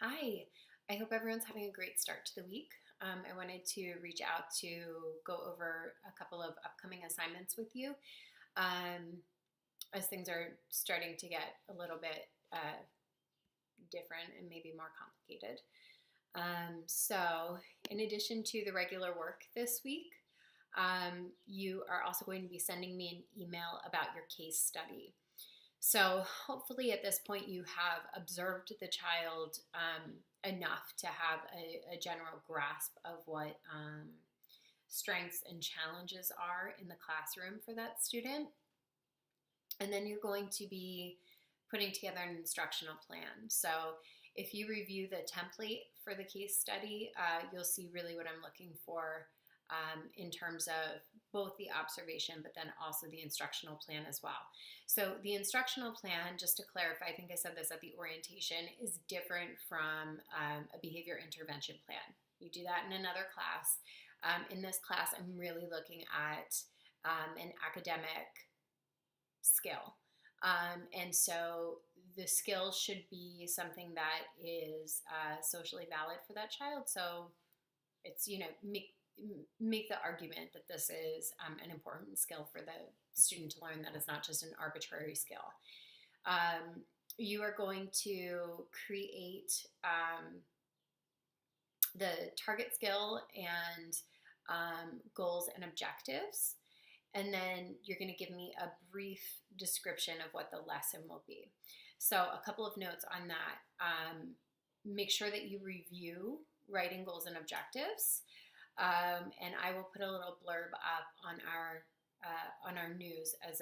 Hi, I hope everyone's having a great start to the week. I wanted to reach out to go over a couple of upcoming assignments with you as things are starting to get a little bit different and maybe more complicated. So, in addition to the regular work this week, you are also going to be sending me an email about your case study. So hopefully at this point you have observed the child enough to have a general grasp of what strengths and challenges are in the classroom for that student. And then you're going to be putting together an instructional plan. So if you review the template for the case study, you'll see really what I'm looking for in terms of both the observation, but then also the instructional plan as well. So the instructional plan, just to clarify, I think I said this at the orientation, is different from a behavior intervention plan. You do that in another class. In this class, I'm really looking at an academic skill. And so the skill should be something that is socially valid for that child. So it's, make the argument that this is an important skill for the student to learn, that it's not just an arbitrary skill. You are going to create the target skill and goals and objectives. And then you're going to give me a brief description of what the lesson will be. So a couple of notes on that. Make sure that you review writing goals and objectives. And I will put a little blurb up on our news as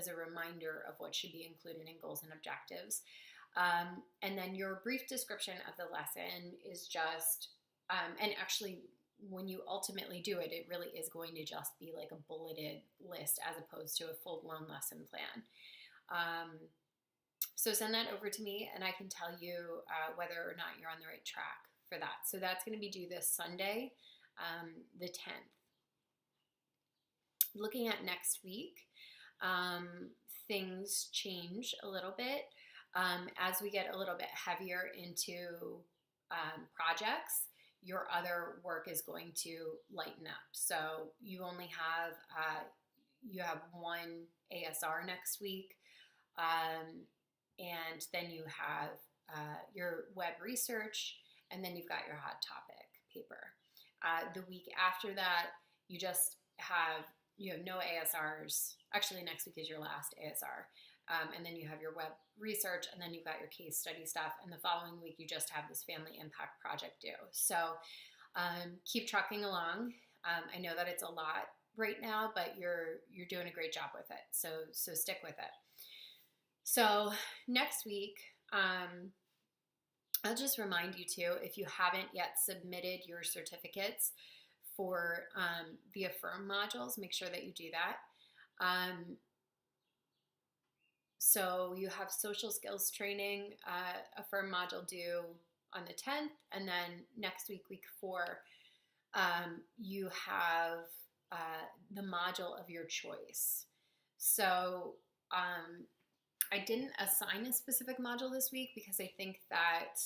a reminder of what should be included in goals and objectives. And then your brief description of the lesson is just, and actually when you ultimately do it, it really is going to just be like a bulleted list as opposed to a full-blown lesson plan. So send that over to me and I can tell you whether or not you're on the right track for that. So that's going to be due this Sunday, the 10th. Looking at next week, things change a little bit as we get a little bit heavier into projects. Your other work is going to lighten up. So you only have you have one ASR next week, and then you have your web research, and then you've got your hot topic paper. The week after that, you just have no ASRs. Actually, next week is your last ASR. And then you have your web research, and then you've got your case study stuff. And the following week, you just have this family impact project due. So keep trucking along. I know that it's a lot right now, but you're doing a great job with it. So stick with it. So next week, I'll just remind you too, if you haven't yet submitted your certificates for the Affirm modules, make sure that you do that. So you have social skills training, Affirm module due on the 10th, and then next week, week 4, you have the module of your choice. So I didn't assign a specific module this week because I think that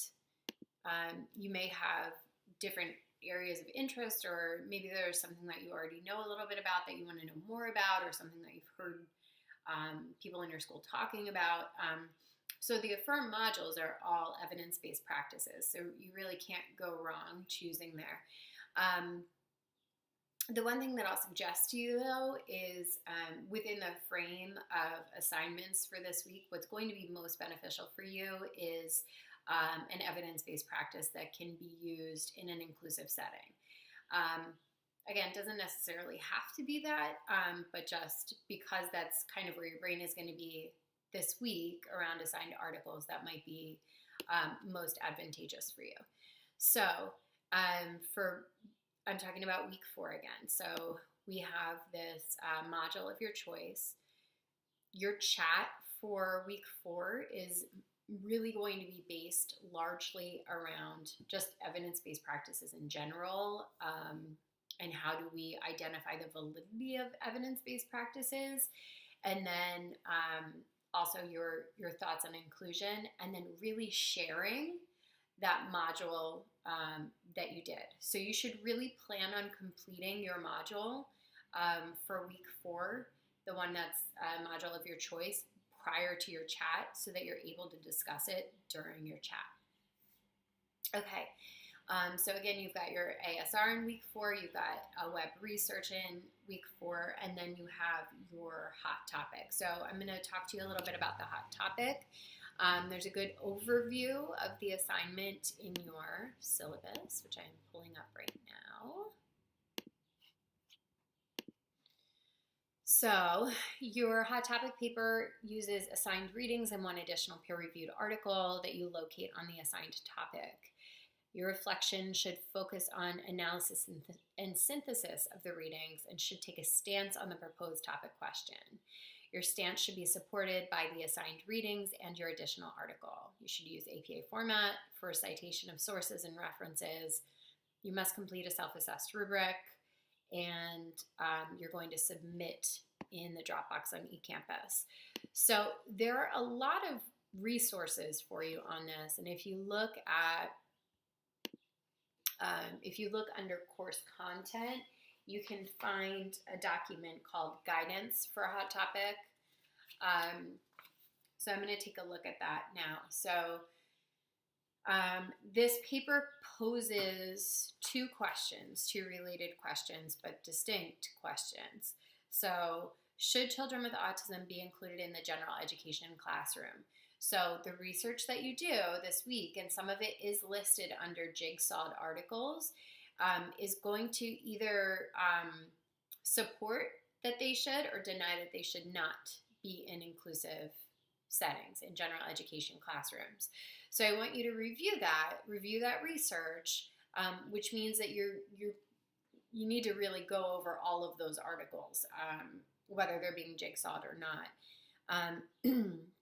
you may have different areas of interest, or maybe there's something that you already know a little bit about that you want to know more about, or something that you've heard people in your school talking about. So the Affirm modules are all evidence-based practices, so you really can't go wrong choosing there. The one thing that I'll suggest to you, though, is within the frame of assignments for this week, what's going to be most beneficial for you is an evidence-based practice that can be used in an inclusive setting. Again, it doesn't necessarily have to be that, but just because that's kind of where your brain is going to be this week around assigned articles, that might be most advantageous for you. So I'm talking about week 4 again. So we have this module of your choice. Your chat for week 4 is really going to be based largely around just evidence-based practices in general, and how do we identify the validity of evidence-based practices, and then also your thoughts on inclusion, and then really sharing that module that you did. So you should really plan on completing your module for week 4, the one that's a module of your choice, prior to your chat so that you're able to discuss it during your chat. Okay, so again, you've got your ASR in week 4, you've got a web research in week 4, and then you have your hot topic. So I'm going to talk to you a little bit about the hot topic. There's a good overview of the assignment in your syllabus, which I'm pulling up right now. So your hot topic paper uses assigned readings and one additional peer-reviewed article that you locate on the assigned topic. Your reflection should focus on analysis and synthesis of the readings and should take a stance on the proposed topic question. Your stance should be supported by the assigned readings and your additional article. You should use APA format for citation of sources and references. You must complete a self-assessed rubric, and you're going to submit in the Dropbox on eCampus. So there are a lot of resources for you on this, and if you look under course content, you can find a document called Guidance for a Hot Topic. So I'm going to take a look at that now. So this paper poses 2 related questions, but distinct questions. So, should children with autism be included in the general education classroom? So the research that you do this week, and some of it is listed under Jigsawed articles, is going to either support that they should or deny that they should not be in inclusive settings in general education classrooms. So I want you to review that research, which means that you need to really go over all of those articles, whether they're being jigsawed or not,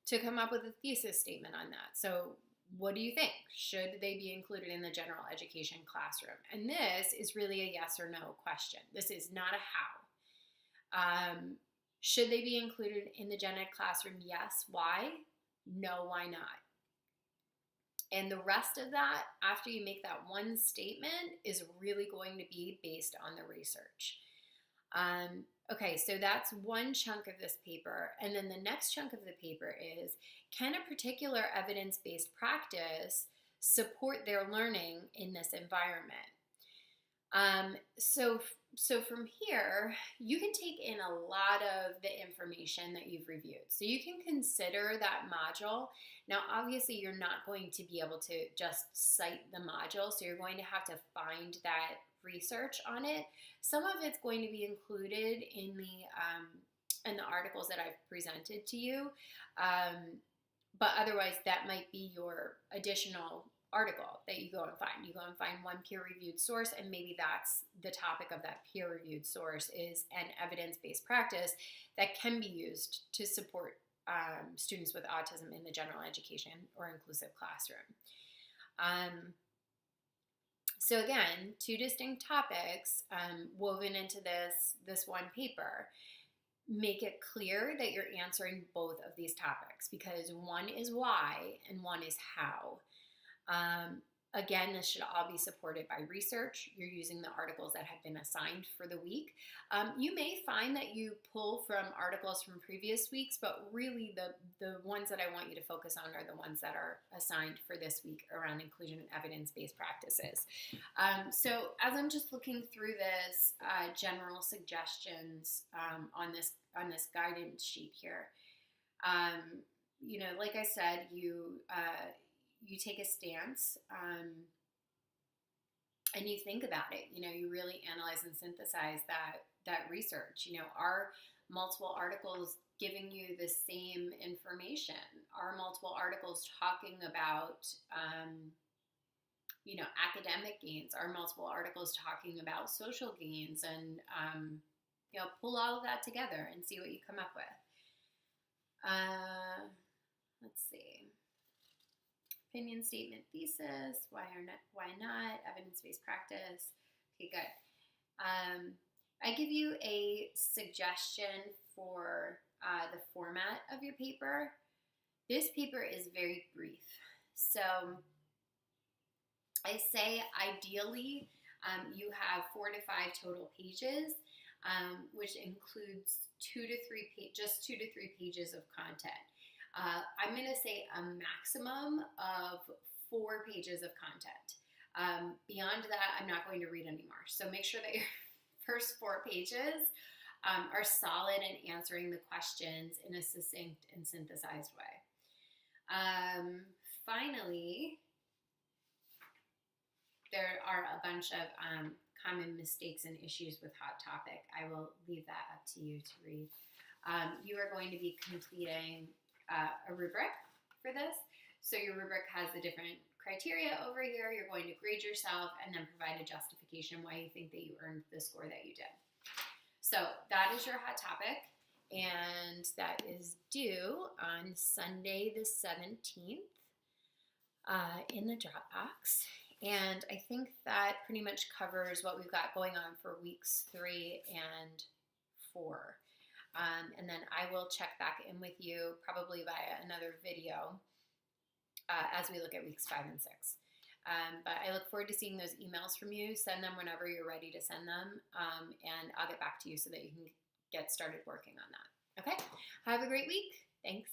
to come up with a thesis statement on that. So what do you think? Should they be included in the general education classroom? And this is really a yes or no question. This is not a how. Should they be included in the gen ed classroom? Yes. Why? No, why not? And the rest of that, after you make that one statement, is really going to be based on the research. Okay, so that's one chunk of this paper. And then the next chunk of the paper is, can a particular evidence-based practice support their learning in this environment? So from here, you can take in a lot of the information that you've reviewed. So you can consider that module. Now, obviously, you're not going to be able to just cite the module, so you're going to have to find that research on it. Some of it's going to be included in the articles that I've presented to you, but otherwise, that might be your additional article that you go and find. You go and find one peer-reviewed source, and maybe that's the topic of that peer-reviewed source is an evidence-based practice that can be used to support students with autism in the general education or inclusive classroom. So again, 2 distinct topics woven into this one paper. Make it clear that you're answering both of these topics, because one is why and one is how. Again, this should all be supported by research. You're using the articles that have been assigned for the week. You may find that you pull from articles from previous weeks, but really the ones that I want you to focus on are the ones that are assigned for this week around inclusion and evidence-based practices. So as I'm just looking through this, general suggestions on this guidance sheet here, like I said, you take a stance and you think about it. You really analyze and synthesize that research. Are multiple articles giving you the same information? Are multiple articles talking about academic gains? Are multiple articles talking about social gains? And pull all of that together and see what you come up with. Let's see. Opinion statement, thesis, why not, evidence-based practice. Okay, good. I give you a suggestion for the format of your paper. This paper is very brief. So I say ideally you have 4 to 5 total pages, which includes just 2 to 3 pages of content. I'm going to say a maximum of 4 pages of content. Beyond that, I'm not going to read anymore. So make sure that your first 4 pages are solid in answering the questions in a succinct and synthesized way. Finally, there are a bunch of common mistakes and issues with Hot Topic. I will leave that up to you to read. You are going to be completing a rubric for this. So your rubric has the different criteria over here. You're going to grade yourself and then provide a justification why you think that you earned the score that you did. So that is your Hot Topic, and that is due on Sunday the 17th in the Dropbox. And I think that pretty much covers what we've got going on for weeks 3 and 4. And then I will check back in with you probably via another video as we look at weeks 5 and 6. But I look forward to seeing those emails from you. Send them whenever you're ready to send them, and I'll get back to you so that you can get started working on that. Okay? Have a great week. Thanks.